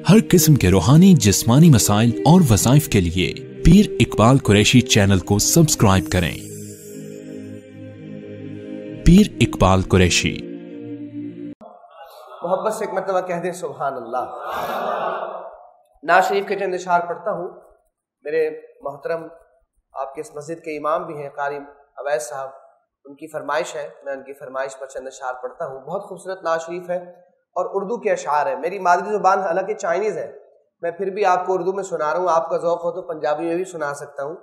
हर किस्म के रूहानी जिस्मानी मसाइल और वज़ाइफ के लिए पीर इकबाल कुरैशी चैनल को सब्सक्राइब करें। पीर इकबाल कुरैशी। मोहब्बत से एक मरतबा कह दें सुभान अल्लाह। नाज शरीफ के चंद इशार पढ़ता हूँ। मेरे मोहतरम आपके इस मस्जिद के इमाम भी हैं कारी अवैस साहब, उनकी फरमाइश है, मैं उनकी फरमाइश पर चंद इशार पढ़ता हूँ। बहुत खूबसूरत नाज शरीफ है और उर्दू के अशार है। मेरी मादरी ज़ुबान हालांकि चाइनीज़ है, मैं फिर भी आपको उर्दू में सुना रहा हूँ। आपका ज़ौक़ हो तो पंजाबी में भी सुना सकता हूँ,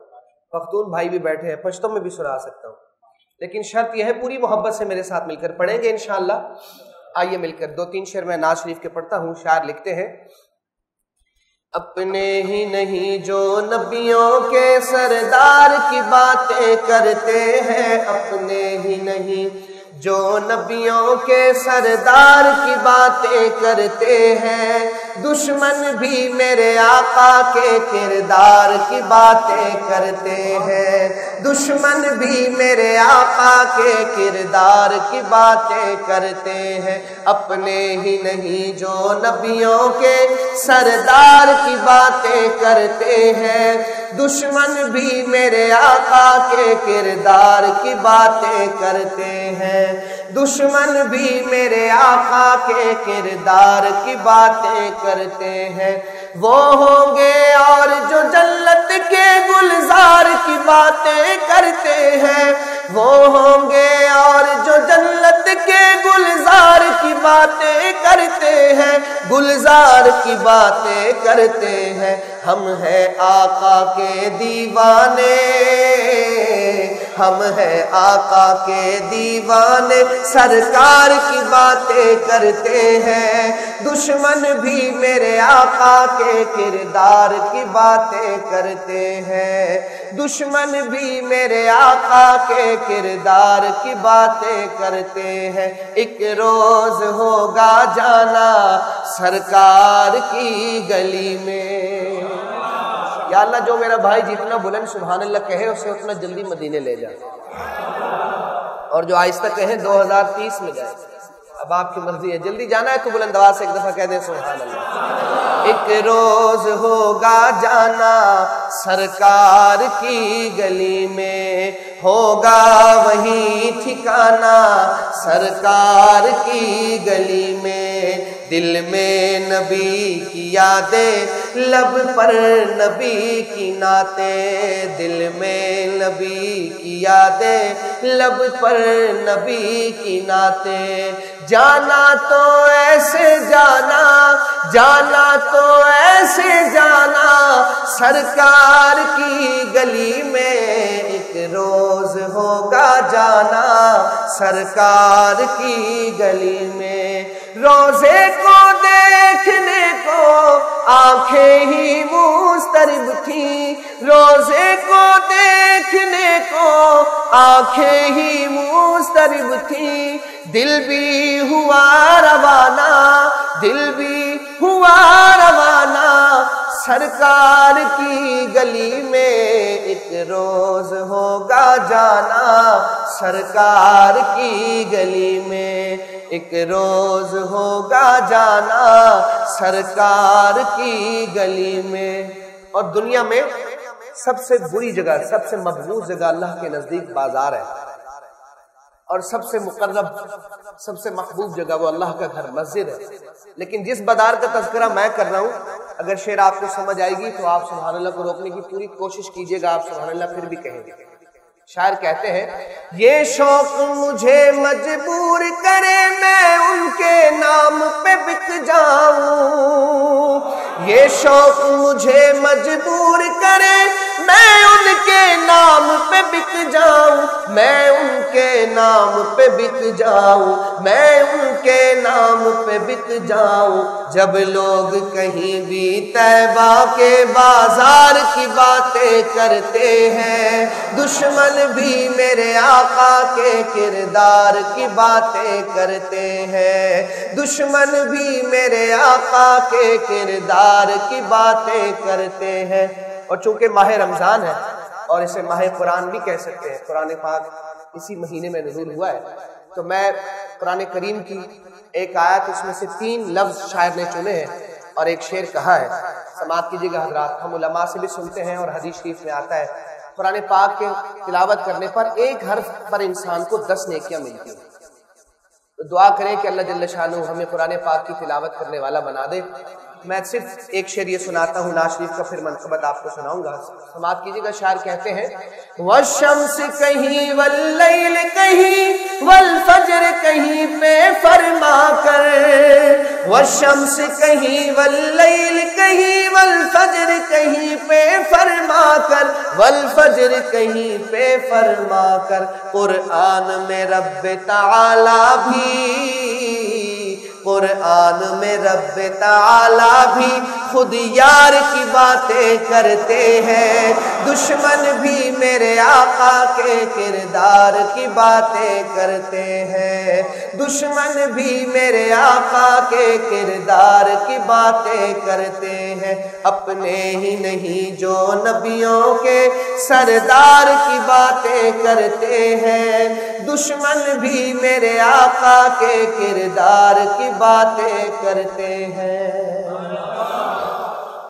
पख्तून भाई भी बैठे हैं, पश्तो में भी सुना सकता हूँ, लेकिन शर्त यह है पूरी मोहब्बत से मेरे साथ मिलकर पढ़ेंगे इंशाअल्लाह। आइए मिलकर दो तीन शेर मैं नाज शरीफ के पढ़ता हूँ। शायर लिखते हैं, अपने ही नहीं जो नबियों के सरदार की बातें करते हैं, अपने ही नहीं जो नबियों के सरदार की बातें करते हैं, दुश्मन भी मेरे आका के किरदार की बातें करते हैं, दुश्मन भी मेरे आका के किरदार की बातें करते हैं। अपने ही नहीं जो नबियों के सरदार की बातें करते हैं, दुश्मन भी मेरे आका के किरदार की बातें करते हैं, दुश्मन भी मेरे आका के किरदार की बातें करते हैं। वो होंगे और जो जन्नत के गुलजार की बातें करते हैं, वो होंगे और जो जन्नत के गुलजार की बातें करते हैं, गुलजार की बातें करते हैं। हम हैं आका के दीवाने, हम हैं आका के दीवाने, सरकार की बातें करते हैं, दुश्मन भी मेरे आका के किरदार की बातें करते हैं, दुश्मन भी मेरे आका के किरदार की बातें करते हैं। एक रोज होगा जाना सरकार की गली में। या अल्लाह, जो मेरा भाई जितना बुलंद सुभान अल्लाह कहे उसे उतना जल्दी मदीने ले जाए, और जो आहिस्ता कहे 2030 में जाए। अब आपकी मर्जी है, जल्दी जाना है तो बुलंद आवाज से एक दफा कह दें सुभान अल्लाह। एक रोज होगा जाना सरकार की गली में, होगा वही ठिकाना सरकार की गली में। दिल में नबी की यादें, लब पर नबी की नाते, दिल में नबी की यादें, लब पर नबी की नाते। जाना तो ऐसे जाना, जाना तो ऐसे जाना सरकार की गली में, एक रोज होगा जाना सरकार की गली में। रोजे को देखने को आंखें ही मुस्तरिब थी, रोजे को देखने को आंखें ही मुस्तरिब थी। दिल भी हुआ रवाना, दिल भी हुआ रवाना सरकार की गली में, एक रोज होगा जाना सरकार की गली में, एक रोज होगा जाना सरकार की गली में। और दुनिया में सबसे बुरी जगह, सबसे मबगूज़ जगह अल्लाह के नजदीक बाजार है, और सबसे मुकर्रब, सबसे महबूब जगह वो अल्लाह का घर मस्जिद है। लेकिन जिस बाजार का तज़किरा मैं कर रहा हूँ, अगर शेर आपको समझ आएगी तो आप सुभान अल्लाह को रोकने की पूरी कोशिश कीजिएगा, आप सुभान अल्लाह फिर भी कहेंगे। शायर कहते हैं, ये शौक मुझे मजबूर करे मैं उनके नाम पे बिक जाऊं, ये शौक मुझे मजबूर करे मैं उनके नाम पे बिक जाऊं, मैं उनके नाम पे बिक जाऊं, मैं उनके नाम पे बिक जाऊं। जब लोग कहीं भी तैबा के बाजार की बातें करते हैं, दुश्मन भी मेरे आका के किरदार की बातें करते हैं, दुश्मन भी मेरे आका के किरदार की बातें करते हैं। और चूंकि माह रमजान है और इसे माह कुरान भी कह सकते हैं, कुरान पाक इसी महीने में नज़ूल हुआ है, तो मैं कुरान करीम की एक आयत, उसमें से 3 लफ्ज शायर ने चुने हैं اور ایک شعر کہا ہے، سماعت کیجیے حضرات، ہم علماء سے بھی سنتے ہیں اور حدیث شریف میں آتا ہے قرآن پاک کے تلاوت کرنے پر ایک حرف پر انسان کو 10 نیکیاں ملتی ہیں۔ تو دعا کریں کہ اللہ جل شانہ ہمیں قرآن پاک کی تلاوت کرنے والا بنا دے۔ میں صرف ایک شعر یہ سناتا ہوں نعت شریف کا، پھر منقبت آپ کو سناؤں گا، سماعت کیجیے گا۔ شاعر کہتے ہیں والشمس کہیں واللیل کہیں والفجر کہیں پہ فرما کر، والشمس کہیں واللیل کہیں والفجر کہیں پہ فرما کر، والفجر کہیں پہ فرما کر، قرآن میں رب تعالی بھی، قرآن میں رب تعالی بھی خود یار کی باتیں کرتے ہیں، دشمن بھی میرے آقا کے کردار کی باتیں کرتے ہیں، دشمن بھی میرے آقا کے کردار کی باتیں کرتے ہیں، اپنے ہی نہیں جو نبیوں کے سردار کی باتیں کرتے ہیں، دشمن بھی میرے آقا کے کردار کی باتیں کرتے ہیں۔